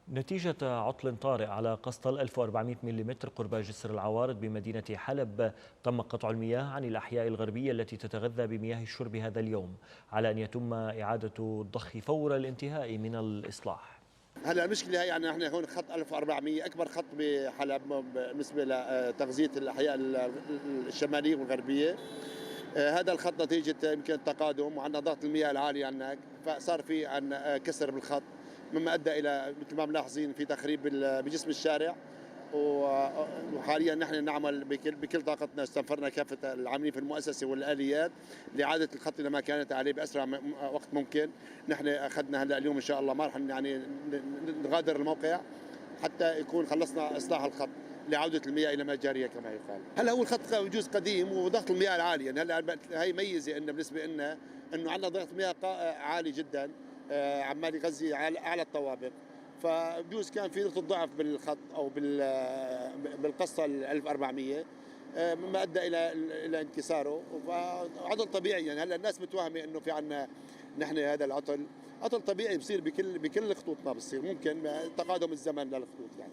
نتيجة عطل طارئ على قسطل 1400 ملم قرب جسر العوارض بمدينة حلب، تم قطع المياه عن الأحياء الغربية التي تتغذى بمياه الشرب هذا اليوم، على أن يتم إعادة الضخ فور الانتهاء من الإصلاح. هلا المشكله هي يعني احنا هون خط 1400 اكبر خط بحلب بالنسبه لتغذيه الاحياء الشماليه والغربيه. هذا الخط نتيجه يمكن التقادم وعندنا ضغط المياه العالي هناك، فصار في عندنا كسر بالخط، مما ادى الى مثل ما ملاحظين في تخريب بجسم الشارع. وحاليا نحن نعمل بكل طاقتنا، استنفرنا كافه العاملين في المؤسسه والاليات لاعاده الخط الى ما كانت عليه باسرع وقت ممكن. نحن اخذنا هلا اليوم ان شاء الله ما رح يعني نغادر الموقع حتى يكون خلصنا اصلاح الخط لعوده المياه الى ما جاريه كما يقال. هلا هو الخط بجوز قديم وضغط المياه العالي، يعني هلا هي ميزه انه بالنسبه لنا انه عندنا ضغط مياه عالي جدا، عمال يغذي على الطوابق، فبجوز كان في نقطة ضعف بالخط أو بالقصة ال 1400، مما أدى إلى انكساره، فعطل طبيعي. يعني هلا الناس متوهمة إنه في عنا نحن هذا العطل، عطل طبيعي بصير بكل خطوطنا، بصير ممكن تقادم الزمن للخطوط يعني.